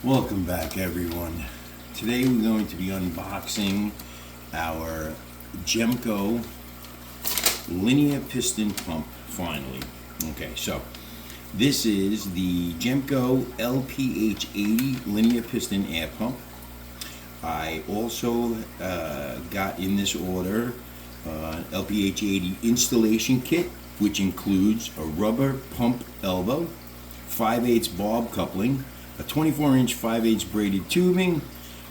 Welcome back, everyone. Today we're going to be unboxing our Jehmco linear piston pump, finally. Okay, so this is the Jehmco LPH-80 linear piston air pump. I also got in this order LPH-80 installation kit, which includes a rubber pump elbow, 5/8 barb coupling, a 24-inch 5/8 braided tubing,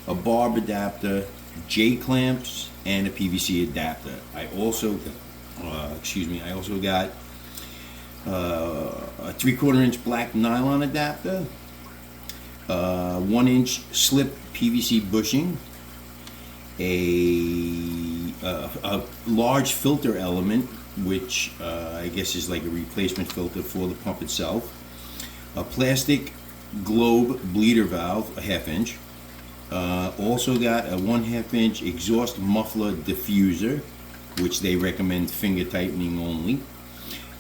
a barb adapter, J-clamps, and a PVC adapter. I also got a 3/4 inch black nylon adapter, 1-inch slip PVC bushing, a large filter element, which I guess is like a replacement filter for the pump itself, a plastic globe bleeder valve, a 1/2 inch. Also got a 1/2 inch exhaust muffler diffuser, which they recommend finger tightening only.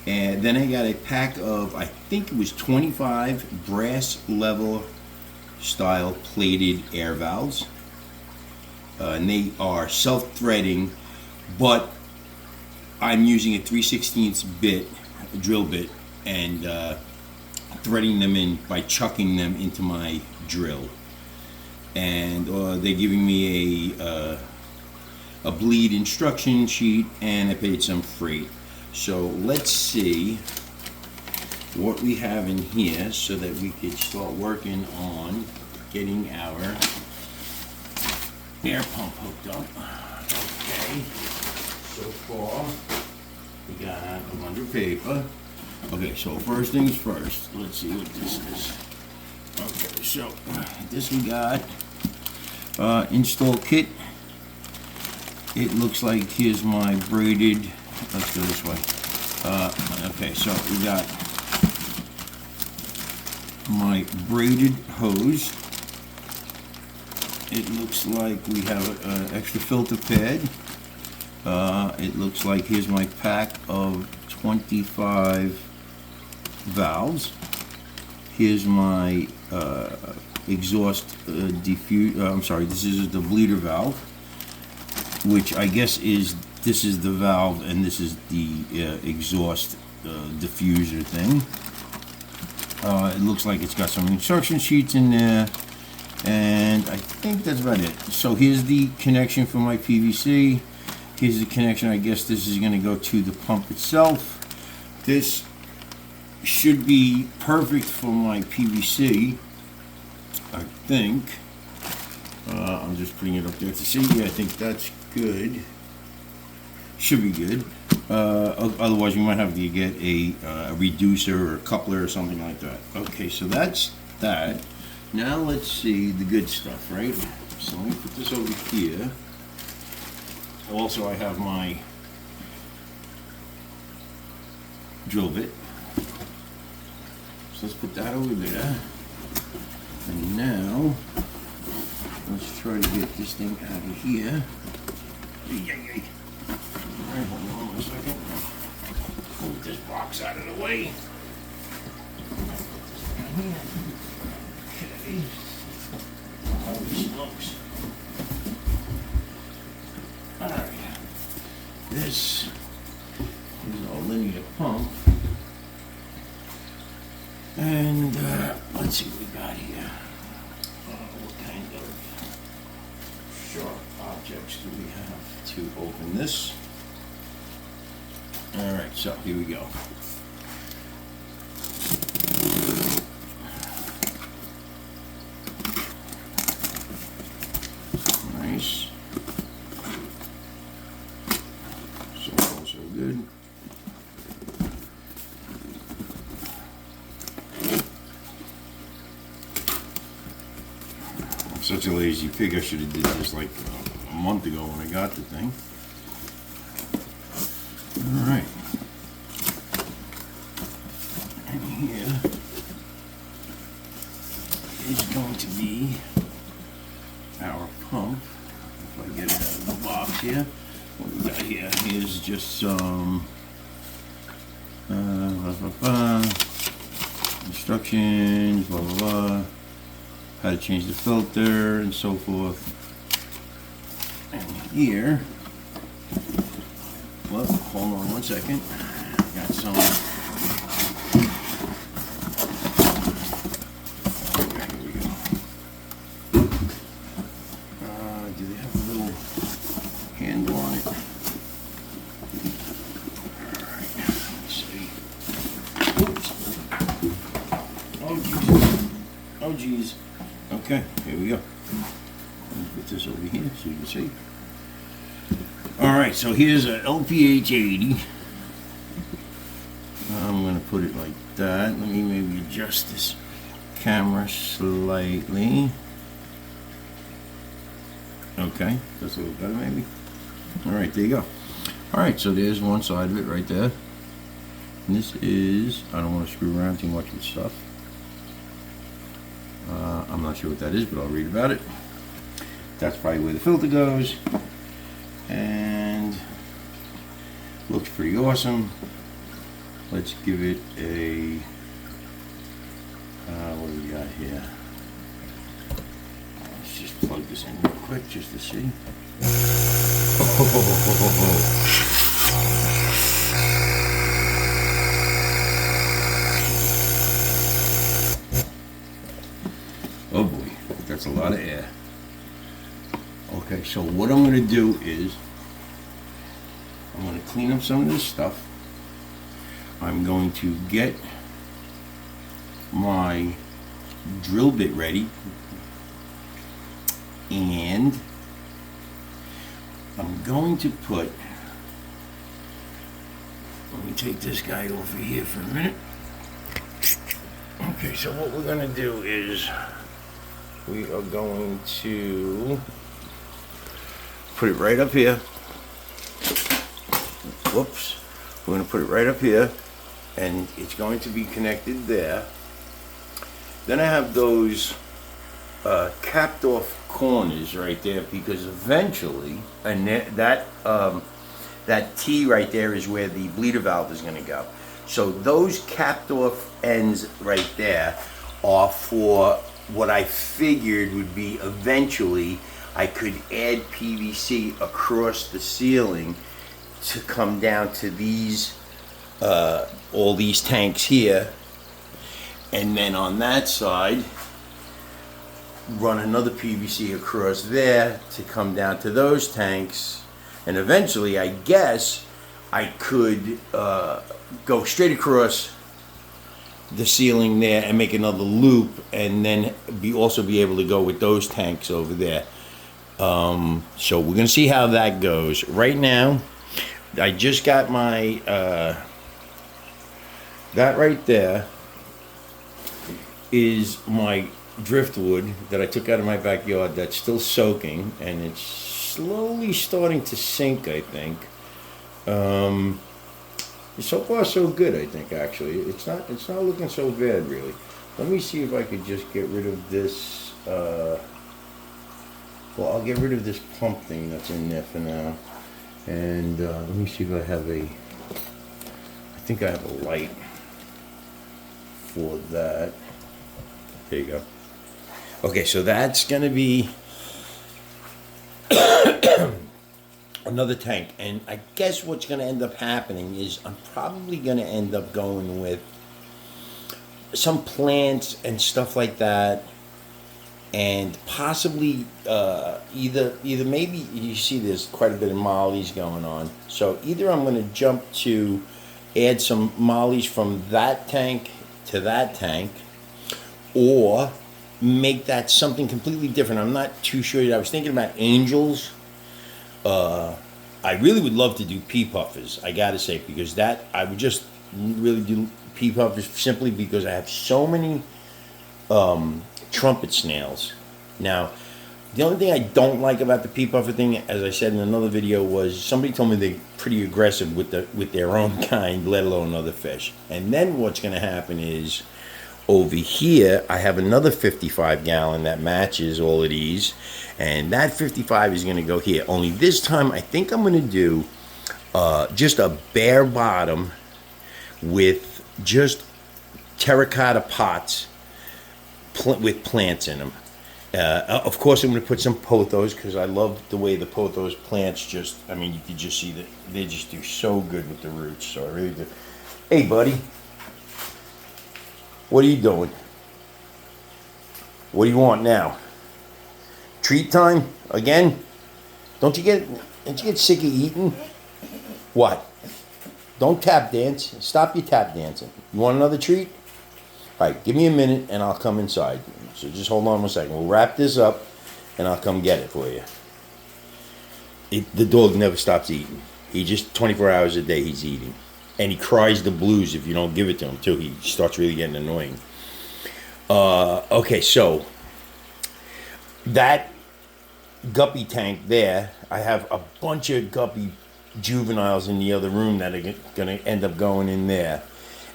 And then I got a pack of, I think it was 25 brass level style plated air valves. And they are self-threading, but I'm using a 3/16 bit, drill bit, and threading them in by chucking them into my drill. And they're giving me a bleed instruction sheet, and I paid some freight. So let's see what we have in here so that we could start working on getting our air pump hooked up. Okay, so far we got a bunch of paper. Okay, so first things first, let's see what this is. Okay, so this we got install kit. It looks like here's my braided, let's go this way. Okay, so we got my braided hose. It looks like we have an extra filter pad. It looks like here's my pack of 25 valves. Here's my exhaust this is the bleeder valve, which I guess this is the valve and this is the exhaust diffuser thing. It looks like it's got some instruction sheets in there, and I think that's about it. So here's the connection for my PVC. Here's the connection. I guess this is going to go to the pump itself. This should be perfect for my PVC, I think. I'm just putting it up there to see. Yeah, I think that's good. Should be good. Otherwise, you might have to get a reducer or a coupler or something like that. Okay, so that's that. Now let's see the good stuff, right? So let me put this over here. Also, I have my drill bit. So let's put that over there. And now, let's try to get this thing out of here. Alright, hold on a second. Move this box out of the way. Okay. Holy smokes. Alright. This is our linear pump. And let's see what we got here. What kind of sharp objects do we have to open this? Alright, so here we go. Nice. So far, so good. I'm such a lazy pig. I should have did this like a month ago when I got the thing. Alright. And here is going to be our pump. If I get it out of the box here. What we got here is just some instructions, blah blah blah. how to change the filter and so forth. And here, well, hold on one second. Got some. Okay, here we go. Do they have a little handle on it? Alright, let's see. Oops. Oh, geez. Oh, geez. Okay, here we go. Let me put this over here so you can see. Alright, so here's a LPH-80. I'm going to put it like that. Let me maybe adjust this camera slightly. Okay, that's a little better maybe. Alright, there you go. Alright, so there's one side of it right there. And this is, I don't want to screw around too much with stuff. I'm not sure what that is, but I'll read about it. That's probably where the filter goes. And looks pretty awesome. Let's give it a, what do we got here? Let's just plug this in real quick just to see. Oh boy, that's a lot of air. Okay, so what I'm going to do is I'm going to clean up some of this stuff. I'm going to get my drill bit ready, and I'm going to put, let me take this guy over here for a minute. Okay, so what we're going to do is we are going to put it right up here. Whoops. We're going to put it right up here, and it's going to be connected there. Then I have those capped off corners right there, because eventually, and that T right there is where the bleeder valve is going to go. So those capped off ends right there are for what I figured would be eventually I could add PVC across the ceiling to come down to these, all these tanks here, and then on that side run another PVC across there to come down to those tanks, and eventually I guess I could go straight across the ceiling there and make another loop, and then also be able to go with those tanks over there. So we're gonna see how that goes. Right now I just got my that right there is my driftwood that I took out of my backyard that's still soaking, and it's slowly starting to sink, I think. So far so good, I think. Actually, it's not looking so bad, really. Let me see if I could just get rid of this. Well, I'll get rid of this pump thing that's in there for now, and let me see if I have a. I think I have a light for that. There you go. Okay, so that's gonna be another tank, and I guess what's going to end up happening is I'm probably going to end up going with some plants and stuff like that, and possibly either maybe you see there's quite a bit of mollies going on, so either I'm going to jump to add some mollies from that tank to that tank, or make that something completely different. I'm not too sure yet. I was thinking about angels. I really would love to do pea puffers, I gotta say, because that I would just really do pea puffers simply because I have so many trumpet snails. Now, the only thing I don't like about the pea puffer thing, as I said in another video, was somebody told me they're pretty aggressive with their own kind, let alone other fish. And then what's going to happen is, over here, I have another 55 gallon that matches all of these, and that 55 is going to go here. Only this time, I think I'm going to do just a bare bottom with just terracotta pots with plants in them. Of course, I'm going to put some pothos because I love the way the pothos plants just, I mean, you can just see that they just do so good with the roots. So I really do. Hey, buddy. What are you doing? What do you want now? Treat time? Again? Don't you get sick of eating? What? Don't tap dance. Stop your tap dancing. You want another treat? All right, give me a minute and I'll come inside. So just hold on 1 second. We'll wrap this up and I'll come get it for you. The dog never stops eating. He just 24 hours a day he's eating. And he cries the blues if you don't give it to him too. He starts really getting annoying. Okay, so that guppy tank there, I have a bunch of guppy juveniles in the other room that are going to end up going in there.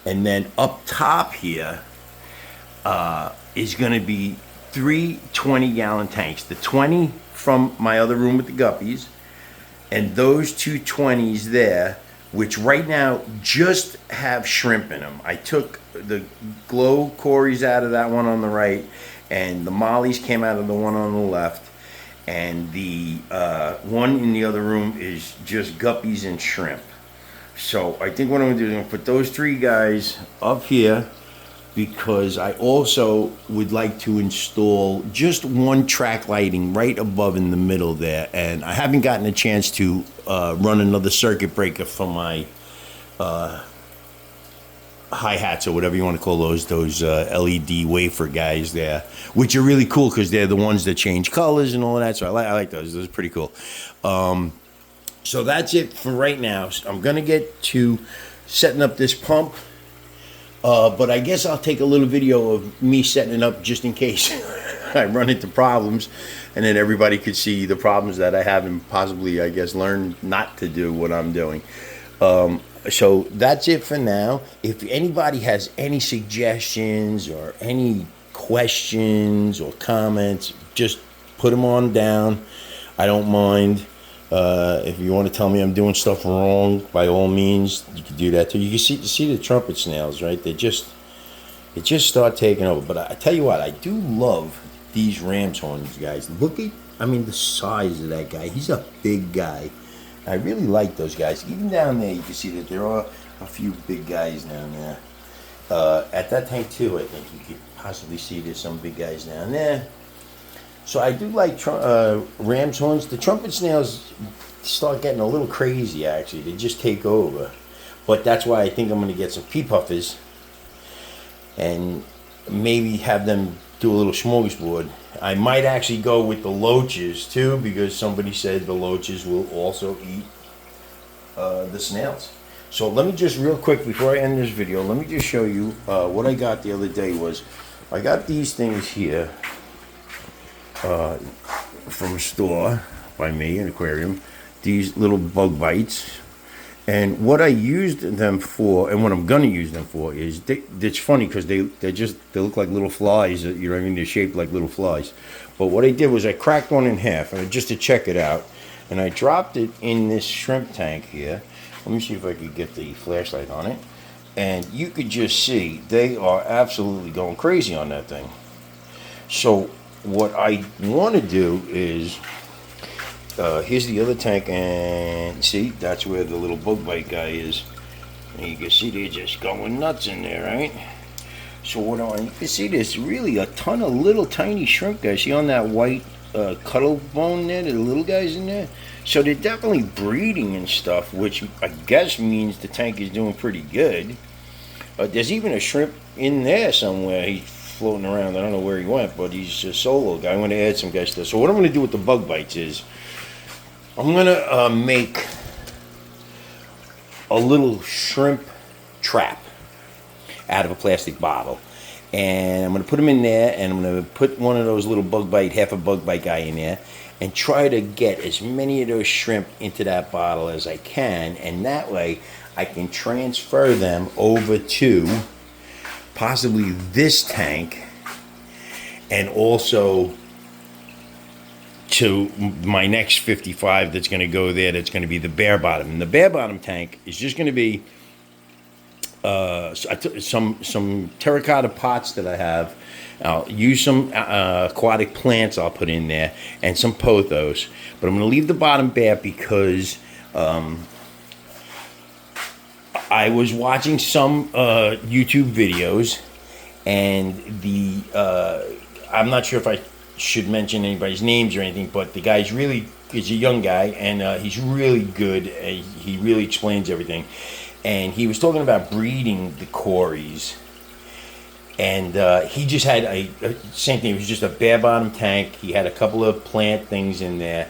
And then up top here is going to be 3 20-gallon tanks. The 20 from my other room with the guppies, and those 2 20s there, which right now just have shrimp in them. I took the glow cories out of that one on the right, and the mollies came out of the one on the left, and the one in the other room is just guppies and shrimp. So I think what I'm going to do is I'm going to put those 3 guys up here, because I also would like to install just 1 track lighting right above in the middle there, and I haven't gotten a chance to run another circuit breaker for my hi-hats or whatever you want to call those LED wafer guys there, which are really cool because they're the ones that change colors and all of that. So I like those. Those are pretty cool. So that's it for right now. So I'm gonna get to setting up this pump. But I guess I'll take a little video of me setting it up just in case I run into problems, and then everybody could see the problems that I have and possibly, I guess, learn not to do what I'm doing. So that's it for now. If anybody has any suggestions or any questions or comments, just put them on down. I don't mind. If you want to tell me I'm doing stuff wrong, by all means, you can do that too. You can see the trumpet snails, right? They just start taking over. But I tell you what, I do love these ram's horns, guys. Look at, I mean, the size of that guy. He's a big guy. I really like those guys. Even down there, you can see that there are a few big guys down there. At that tank too, I think you could possibly see there's some big guys down there. So I do like ram's horns. The trumpet snails start getting a little crazy, actually. They just take over. But that's why I think I'm going to get some pea puffers and maybe have them do a little smorgasbord. I might actually go with the loaches too, because somebody said the loaches will also eat the snails. So let me just real quick, before I end this video, let me just show you what I got the other day. Was I got these things here from a store by me, an aquarium, these little bug bites. And what I used them for, and what I'm gonna use them for, is it's funny because they look like little flies. You know what I mean? They're shaped like little flies. But what I did was I cracked one in half, and just to check it out, and I dropped it in this shrimp tank here. Let me see if I could get the flashlight on it, and you could just see they are absolutely going crazy on that thing. So what I want to do is, here's the other tank, and see, that's where the little bug bite guy is. And you can see they're just going nuts in there, right? So you can see there's really a ton of little tiny shrimp guys. See on that white cuttle bone there, the little guys in there? So they're definitely breeding and stuff, which I guess means the tank is doing pretty good. There's even a shrimp in there somewhere. He's floating around. I don't know where he went, but he's a solo guy. I'm going to add some guys to this. So what I'm going to do with the bug bites is I'm going to make a little shrimp trap out of a plastic bottle. And I'm going to put them in there, and I'm going to put one of those little bug bite, half a bug bite guy in there, and try to get as many of those shrimp into that bottle as I can. And that way I can transfer them over to possibly this tank, and also to my next 55 that's going to go there. That's going to be the bare bottom. And the bare bottom tank is just going to be so I took some terracotta pots that I have. I'll use some aquatic plants I'll put in there and some pothos. But I'm going to leave the bottom bare because I was watching some YouTube videos, and I'm not sure if I should mention anybody's names or anything, but the guy's really is a young guy, and he's really good. He really explains everything. And he was talking about breeding the cories. And he just had same thing. It was just a bare bottom tank. He had a couple of plant things in there,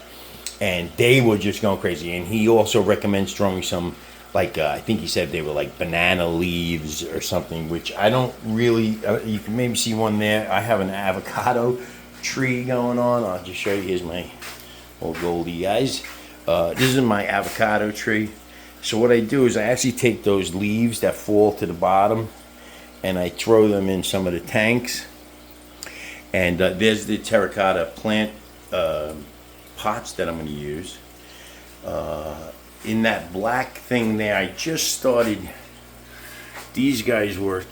and they were just going crazy. And he also recommends throwing some, like I think he said they were like banana leaves or something, which I don't really. You can maybe see one there. I have an avocado tree going on. I'll just show you. Here's my old Goldie guys. This is my avocado tree. So what I do is I actually take those leaves that fall to the bottom, and I throw them in some of the tanks. And there's the terracotta plant pots that I'm going to use. In that black thing there, I just started. These guys were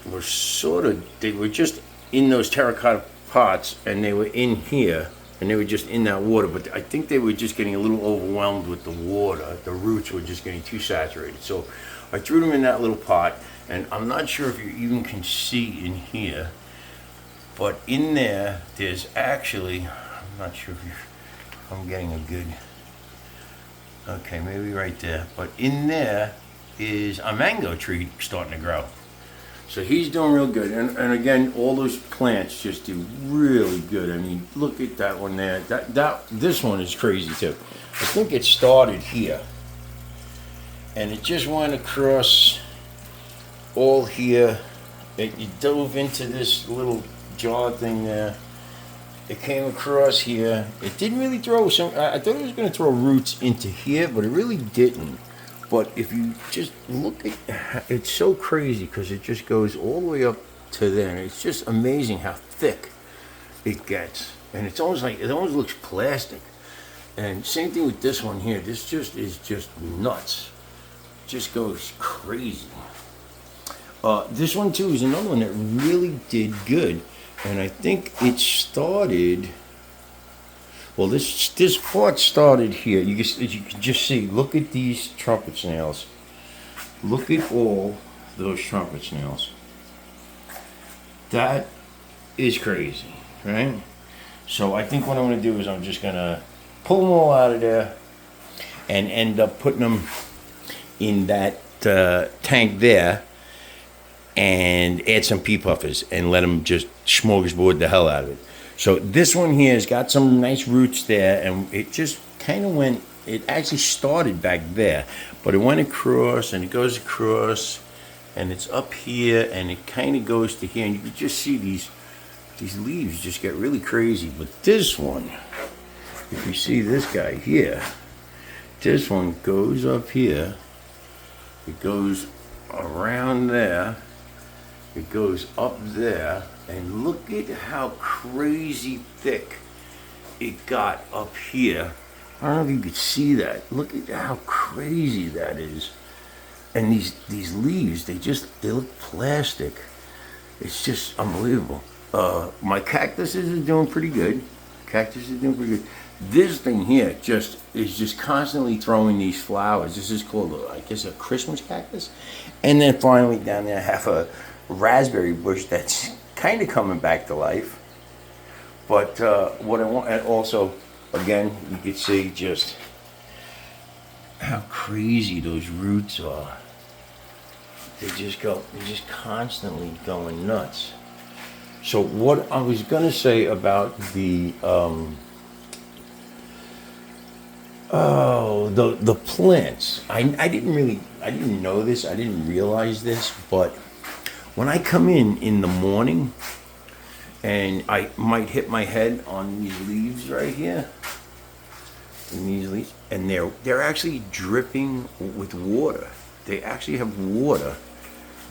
they were just in those terracotta pots, and they were in here, and they were just in that water. But I think they were just getting a little overwhelmed with the water. The roots were just getting too saturated. So I threw them in that little pot. And I'm not sure if you even can see in here, but in there, there's actually, I'm not sure if I'm getting a good, okay, maybe right there. But in there is a mango tree starting to grow. So he's doing real good. And again, all those plants just do really good. I mean, look at that one there. This one is crazy too. I think it started here. And it just went across all here. It dove into this little jar thing there. It came across here. It didn't really throw some. I thought it was going to throw roots into here, but it really didn't. But if you just look at, it's so crazy because it just goes all the way up to there. And it's just amazing how thick it gets, and it's almost like it almost looks plastic. And same thing with this one here. This just is just nuts. Just goes crazy. This one too is another one that really did good, and I think it started. Well, this part started here. You can just see. Look at these trumpet snails. Look at all those trumpet snails. That is crazy, right? So I think what I'm going to do is I'm just going to pull them all out of there and end up putting them in that tank there, and add some pea puffers and let them just smorgasbord the hell out of it. So this one here has got some nice roots there, and it just kind of went, it actually started back there, but it went across and it goes across and it's up here and it kind of goes to here, and you can just see these leaves just get really crazy. But this one, if you see this guy here, this one goes up here, it goes around there, it goes up there, and look at how crazy thick it got up here. I don't know if you could see that. Look at how crazy that is. And these leaves, they look plastic. It's just unbelievable. My cactuses are doing pretty good. This thing here is just constantly throwing these flowers. This is called, I guess, a Christmas cactus. And then finally down there I have a raspberry bush that's kind of coming back to life. But what I want, and also, again, you can see just how crazy those roots are. They're just constantly going nuts. So what I was gonna say about the the plants, I didn't know this, I didn't realize this, but when I come in the morning and I might hit my head on these leaves right here, and they're actually dripping with water. They actually have water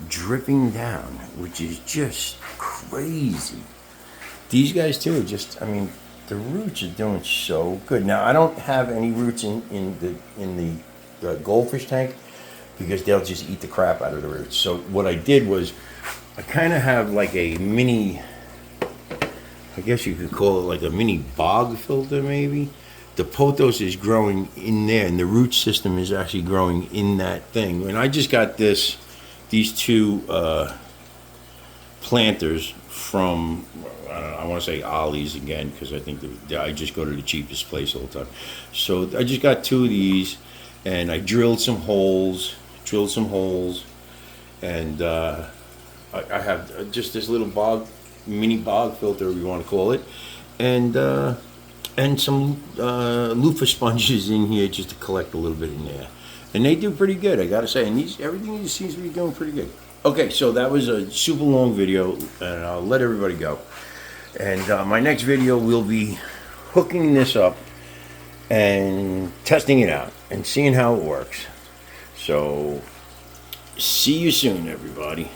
dripping down, which is just crazy. These guys too are just, I mean, the roots are doing so good. Now I don't have any roots in the goldfish tank, because they'll just eat the crap out of the roots. So what I did was, I kind of have like a mini, I guess you could call it like a mini bog filter maybe. The pothos is growing in there, and the root system is actually growing in that thing. And I just got these two planters from, I want to say Ollie's again, because I think I just go to the cheapest place all the time. So I just got two of these, and I drilled some holes, and I have just this little mini bog filter, if you want to call it, and some loofah sponges in here just to collect a little bit in there. And they do pretty good, I gotta say. And everything seems to be doing pretty good. Okay, so that was a super long video, and I'll let everybody go. And my next video will be hooking this up and testing it out and seeing how it works. So, see you soon, everybody.